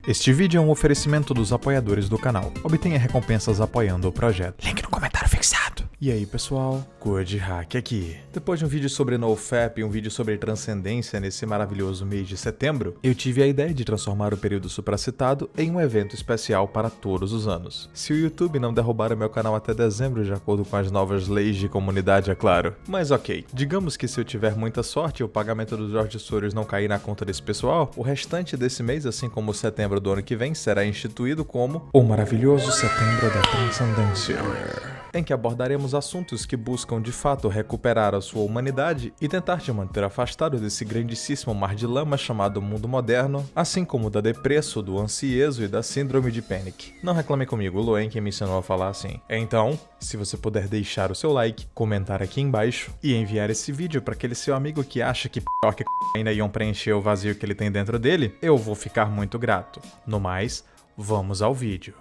Este vídeo é um oferecimento dos apoiadores do canal. Obtenha recompensas apoiando o projeto. Link no comentário fixado. E aí pessoal, Good Hack aqui. Depois de um vídeo sobre NoFap e um vídeo sobre transcendência nesse maravilhoso mês de setembro, eu tive a ideia de transformar o período supracitado em um evento especial para todos os anos. Se o YouTube não derrubar o meu canal até dezembro, de acordo com as novas leis de comunidade, é claro. Mas ok, digamos que se eu tiver muita sorte e o pagamento dos Jorge Soros não cair na conta desse pessoal, o restante desse mês, assim como o setembro do ano que vem, será instituído como o maravilhoso Setembro da Transcendência, em que abordaremos assuntos que buscam de fato recuperar a sua humanidade e tentar te manter afastado desse grandíssimo mar de lama chamado mundo moderno, assim como da depresso, do ansieso e da síndrome de Panic. Não reclame comigo, o Loen que me ensinou a falar assim. Então, se você puder deixar o seu like, comentar aqui embaixo e enviar esse vídeo para aquele seu amigo que acha que p*** ainda iam preencher o vazio que ele tem dentro dele, eu vou ficar muito grato. No mais, vamos ao vídeo.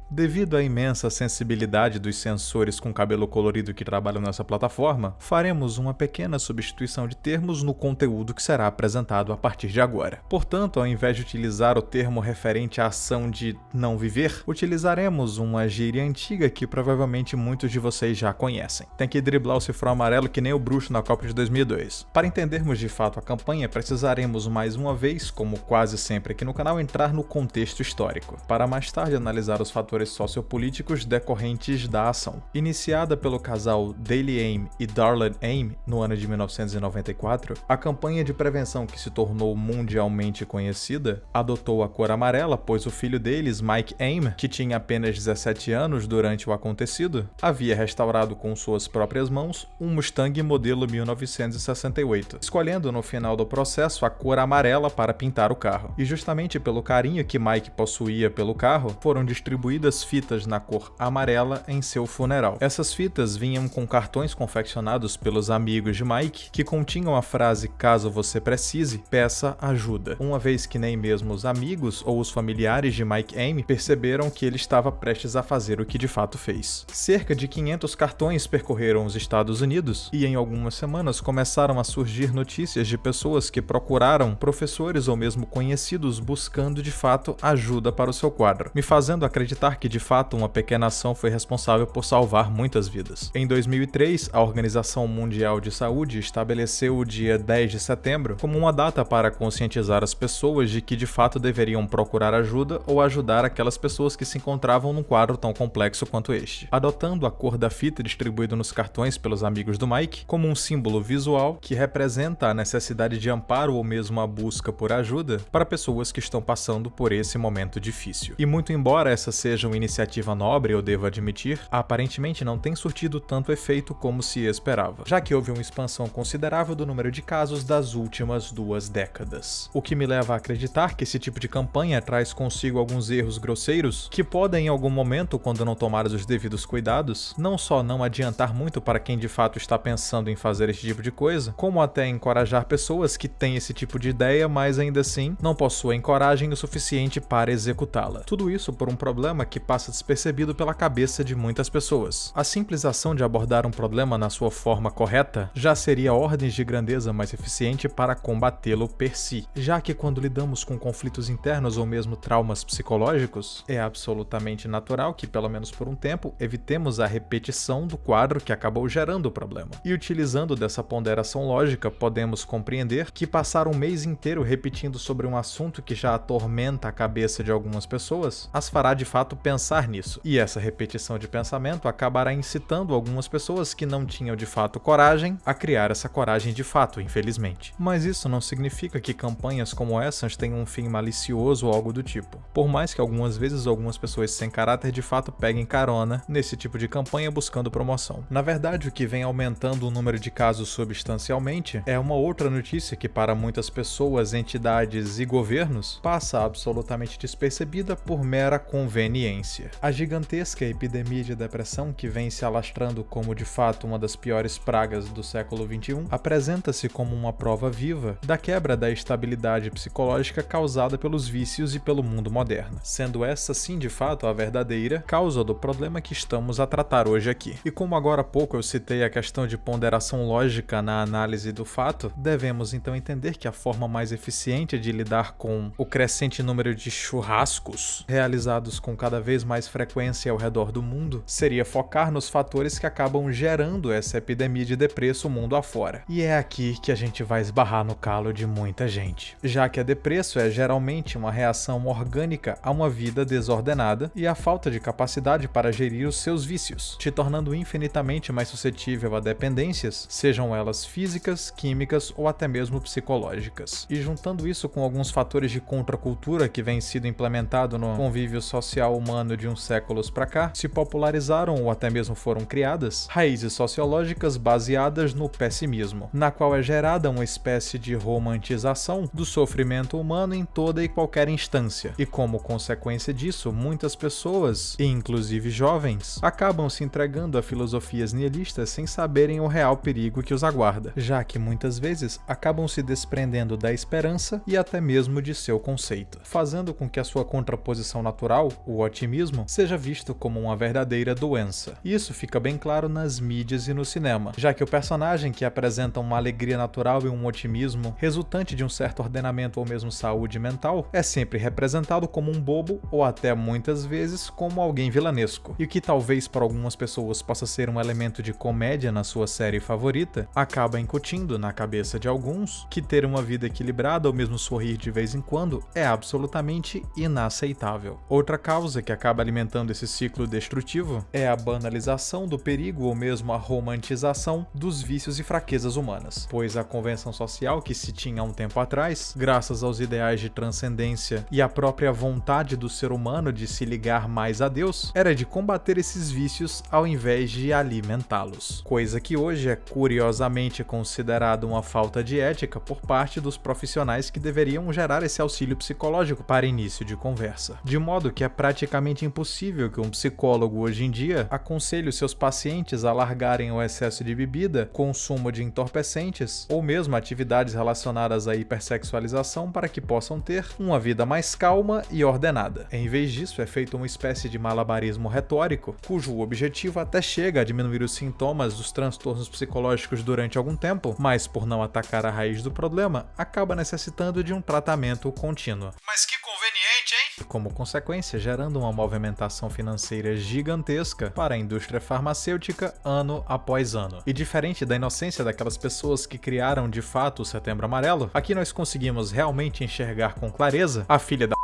Devido à imensa sensibilidade dos sensores com cabelo colorido que trabalham nessa plataforma, faremos uma pequena substituição de termos no conteúdo que será apresentado a partir de agora. Portanto, ao invés de utilizar o termo referente à ação de não viver, utilizaremos uma gíria antiga que provavelmente muitos de vocês já conhecem. Tem que driblar o cifrão amarelo que nem o bruxo na Copa de 2002. Para entendermos de fato a campanha, precisaremos mais uma vez, como quase sempre aqui no canal, entrar no contexto histórico, para mais tarde analisar os fatores sociopolíticos decorrentes da ação. Iniciada pelo casal Dale Aim e Darlene Aim no ano de 1994, a campanha de prevenção que se tornou mundialmente conhecida adotou a cor amarela, pois o filho deles, Mike Aim, que tinha apenas 17 anos durante o acontecido, havia restaurado com suas próprias mãos um Mustang modelo 1968, escolhendo no final do processo a cor amarela para pintar o carro. E justamente pelo carinho que Mike possuía pelo carro, foram distribuídas fitas na cor amarela em seu funeral. Essas fitas vinham com cartões confeccionados pelos amigos de Mike que continham a frase "caso você precise, peça ajuda", uma vez que nem mesmo os amigos ou os familiares de Mike Aim perceberam que ele estava prestes a fazer o que de fato fez. Cerca de 500 cartões percorreram os Estados Unidos e em algumas semanas começaram a surgir notícias de pessoas que procuraram professores ou mesmo conhecidos buscando de fato ajuda para o seu quadro, me fazendo acreditar que de fato uma pequena ação foi responsável por salvar muitas vidas. Em 2003, a Organização Mundial de Saúde estabeleceu o dia 10 de setembro como uma data para conscientizar as pessoas de que de fato deveriam procurar ajuda ou ajudar aquelas pessoas que se encontravam num quadro tão complexo quanto este, adotando a cor da fita distribuída nos cartões pelos amigos do Mike como um símbolo visual que representa a necessidade de amparo ou mesmo a busca por ajuda para pessoas que estão passando por esse momento difícil. E muito embora essa seja uma iniciativa nobre, eu devo admitir, aparentemente não tem surtido tanto efeito como se esperava, já que houve uma expansão considerável do número de casos das últimas 2 décadas. O que me leva a acreditar que esse tipo de campanha traz consigo alguns erros grosseiros que podem em algum momento, quando não tomados os devidos cuidados, não só não adiantar muito para quem de fato está pensando em fazer esse tipo de coisa, como até encorajar pessoas que têm esse tipo de ideia, mas ainda assim não possuem coragem o suficiente para executá-la. Tudo isso por um problema que passa despercebido pela cabeça de muitas pessoas. A simples ação de abordar um problema na sua forma correta já seria ordens de grandeza mais eficiente para combatê-lo per si, já que quando lidamos com conflitos internos ou mesmo traumas psicológicos, é absolutamente natural que, pelo menos por um tempo, evitemos a repetição do quadro que acabou gerando o problema. E utilizando dessa ponderação lógica, podemos compreender que passar um mês inteiro repetindo sobre um assunto que já atormenta a cabeça de algumas pessoas as fará de fato pensar nisso, e essa repetição de pensamento acabará incitando algumas pessoas que não tinham de fato coragem a criar essa coragem de fato, infelizmente. Mas isso não significa que campanhas como essas tenham um fim malicioso ou algo do tipo, por mais que algumas vezes algumas pessoas sem caráter de fato peguem carona nesse tipo de campanha buscando promoção. Na verdade, o que vem aumentando o número de casos substancialmente é uma outra notícia que para muitas pessoas, entidades e governos passa absolutamente despercebida por mera conveniência. ciência. A gigantesca epidemia de depressão que vem se alastrando como de fato uma das piores pragas do século XXI apresenta-se como uma prova viva da quebra da estabilidade psicológica causada pelos vícios e pelo mundo moderno, sendo essa sim de fato a verdadeira causa do problema que estamos a tratar hoje aqui. E como agora há pouco eu citei a questão de ponderação lógica na análise do fato, devemos então entender que a forma mais eficiente de lidar com o crescente número de churrascos realizados com cada vez mais frequência ao redor do mundo seria focar nos fatores que acabam gerando essa epidemia de depresso mundo afora. E é aqui que a gente vai esbarrar no calo de muita gente, já que a depresso é geralmente uma reação orgânica a uma vida desordenada e a falta de capacidade para gerir os seus vícios, te tornando infinitamente mais suscetível a dependências, sejam elas físicas, químicas ou até mesmo psicológicas. E juntando isso com alguns fatores de contracultura que vem sido implementado no convívio social humano de uns séculos para cá, se popularizaram ou até mesmo foram criadas raízes sociológicas baseadas no pessimismo, na qual é gerada uma espécie de romantização do sofrimento humano em toda e qualquer instância. E como consequência disso, muitas pessoas, e inclusive jovens, acabam se entregando a filosofias nihilistas sem saberem o real perigo que os aguarda, já que muitas vezes acabam se desprendendo da esperança e até mesmo de seu conceito, fazendo com que a sua contraposição natural, o otimismo, seja visto como uma verdadeira doença. Isso fica bem claro nas mídias e no cinema, já que o personagem que apresenta uma alegria natural e um otimismo resultante de um certo ordenamento ou mesmo saúde mental é sempre representado como um bobo ou até muitas vezes como alguém vilanesco, e o que talvez para algumas pessoas possa ser um elemento de comédia na sua série favorita, acaba incutindo na cabeça de alguns que ter uma vida equilibrada ou mesmo sorrir de vez em quando é absolutamente inaceitável. Outra causa que acaba alimentando esse ciclo destrutivo é a banalização do perigo ou mesmo a romantização dos vícios e fraquezas humanas, pois a convenção social que se tinha há um tempo atrás, graças aos ideais de transcendência e à própria vontade do ser humano de se ligar mais a Deus, era de combater esses vícios ao invés de alimentá-los, coisa que hoje é curiosamente considerada uma falta de ética por parte dos profissionais que deveriam gerar esse auxílio psicológico para início de conversa, de modo que é praticamente impossível que um psicólogo hoje em dia aconselhe os seus pacientes a largarem o excesso de bebida, consumo de entorpecentes ou mesmo atividades relacionadas à hipersexualização para que possam ter uma vida mais calma e ordenada. Em vez disso, é feito uma espécie de malabarismo retórico, cujo objetivo até chega a diminuir os sintomas dos transtornos psicológicos durante algum tempo, mas por não atacar a raiz do problema, acaba necessitando de um tratamento contínuo. Mas que conveniente, hein? Como consequência, gerando uma movimentação financeira gigantesca para a indústria farmacêutica ano após ano. E diferente da inocência daquelas pessoas que criaram de fato o Setembro Amarelo, aqui nós conseguimos realmente enxergar com clareza a filha da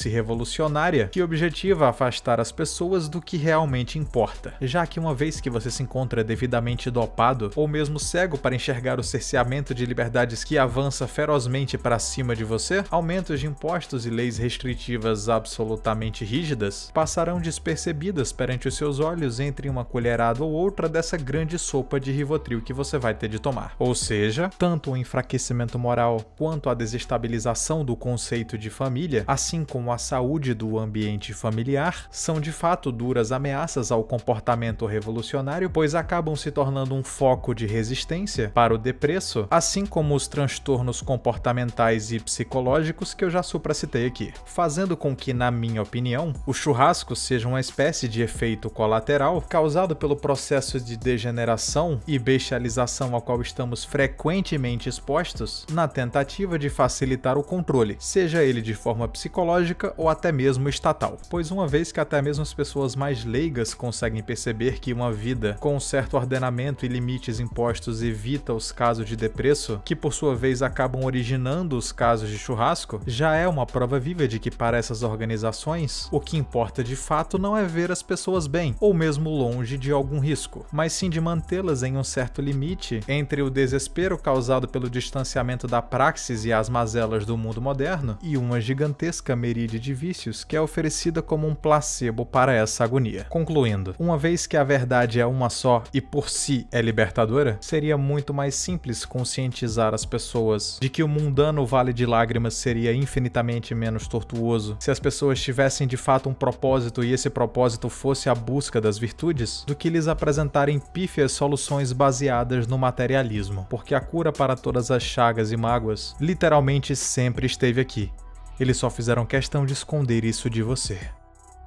revolucionária que objetiva afastar as pessoas do que realmente importa, já que uma vez que você se encontra devidamente dopado ou mesmo cego para enxergar o cerceamento de liberdades que avança ferozmente para cima de você, aumentos de impostos e leis restritivas absolutamente rígidas passarão despercebidas perante os seus olhos entre uma colherada ou outra dessa grande sopa de Rivotril que você vai ter de tomar. Ou seja, tanto o enfraquecimento moral quanto a desestabilização do conceito de família, assim como a saúde do ambiente familiar, são de fato duras ameaças ao comportamento revolucionário, pois acabam se tornando um foco de resistência para o depresso, assim como os transtornos comportamentais e psicológicos que eu já supracitei aqui, fazendo com que, na minha opinião, o churrasco seja uma espécie de efeito colateral causado pelo processo de degeneração e bestialização ao qual estamos frequentemente expostos na tentativa de facilitar o controle, seja ele de forma psicológica ou até mesmo estatal, pois uma vez que até mesmo as pessoas mais leigas conseguem perceber que uma vida com um certo ordenamento e limites impostos evita os casos de depresso, que por sua vez acabam originando os casos de churrasco, já é uma prova viva de que para essas organizações, o que importa de fato não é ver as pessoas bem, ou mesmo longe de algum risco, mas sim de mantê-las em um certo limite entre o desespero causado pelo distanciamento da praxis e as mazelas do mundo moderno e uma gigantesca miríade de vícios que é oferecida como um placebo para essa agonia. Concluindo, uma vez que a verdade é uma só e por si é libertadora, seria muito mais simples conscientizar as pessoas de que o mundano vale de lágrimas seria infinitamente menos tortuoso se as pessoas tivessem de fato um propósito e esse propósito fosse a busca das virtudes, do que lhes apresentarem pífias soluções baseadas no materialismo, porque a cura para todas as chagas e mágoas literalmente sempre esteve aqui. Eles só fizeram questão de esconder isso de você.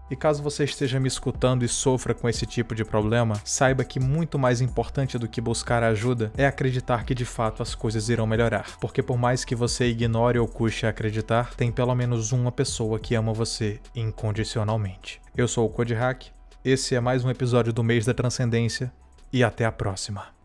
E caso você esteja me escutando e sofra com esse tipo de problema, saiba que muito mais importante do que buscar ajuda é acreditar que de fato as coisas irão melhorar. Porque por mais que você ignore ou custe acreditar, tem pelo menos uma pessoa que ama você incondicionalmente. Eu sou o Codhack, esse é mais um episódio do Mês da Transcendência e até a próxima.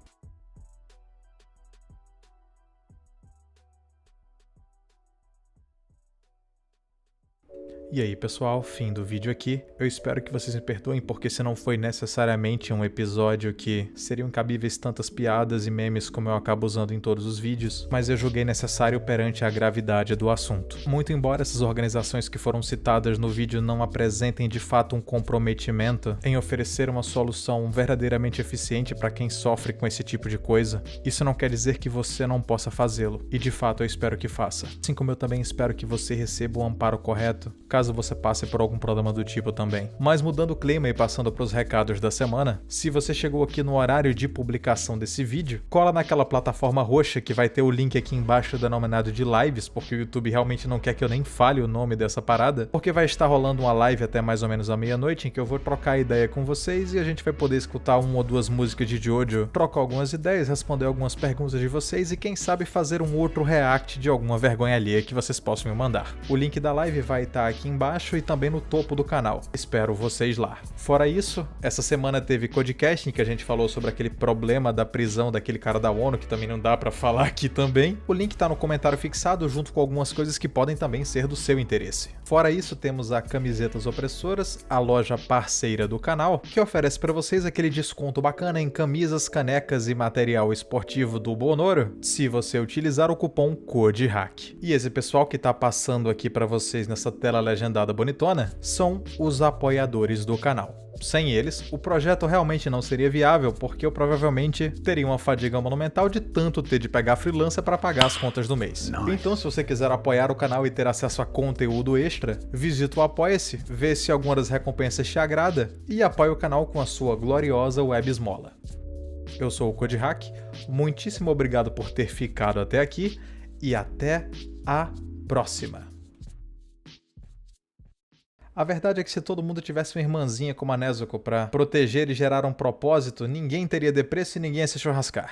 E aí pessoal, fim do vídeo aqui. Eu espero que vocês me perdoem porque esse não foi necessariamente um episódio que seriam cabíveis tantas piadas e memes como eu acabo usando em todos os vídeos, mas eu julguei necessário perante a gravidade do assunto. Muito embora essas organizações que foram citadas no vídeo não apresentem de fato um comprometimento em oferecer uma solução verdadeiramente eficiente para quem sofre com esse tipo de coisa, isso não quer dizer que você não possa fazê-lo, e de fato eu espero que faça. Assim como eu também espero que você receba o amparo correto, caso você passe por algum problema do tipo também. Mas mudando o clima e passando para os recados da semana, se você chegou aqui no horário de publicação desse vídeo, cola naquela plataforma roxa que vai ter o link aqui embaixo denominado de lives, porque o YouTube realmente não quer que eu nem fale o nome dessa parada, porque vai estar rolando uma live até mais ou menos a meia-noite em que eu vou trocar ideia com vocês e a gente vai poder escutar uma ou duas músicas de Jojo, trocar algumas ideias, responder algumas perguntas de vocês e quem sabe fazer um outro react de alguma vergonha alheia que vocês possam me mandar. O link da live vai estar aqui embaixo e também no topo do canal. Espero vocês lá. Fora isso, essa semana teve Codcast em que a gente falou sobre aquele problema da prisão daquele cara da ONU, que também não dá pra falar aqui também. O link tá no comentário fixado junto com algumas coisas que podem também ser do seu interesse. Fora isso, temos a Camisetas Opressoras, a loja parceira do canal, que oferece pra vocês aquele desconto bacana em camisas, canecas e material esportivo do Bonoro, se você utilizar o cupom CODHACK. E esse pessoal que tá passando aqui pra vocês nessa tela legendada bonitona são os apoiadores do canal. Sem eles, o projeto realmente não seria viável, porque eu provavelmente teria uma fadiga monumental de tanto ter de pegar freelancer para pagar as contas do mês. Nice. Então, se você quiser apoiar o canal e ter acesso a conteúdo extra, visita o Apoia-se, vê se alguma das recompensas te agrada e apoie o canal com a sua gloriosa web esmola. Eu sou o Codhack, muitíssimo obrigado por ter ficado até aqui e até a próxima. A verdade é que se todo mundo tivesse uma irmãzinha como a Nezuko pra proteger e gerar um propósito, ninguém teria depresso e ninguém ia se churrascar.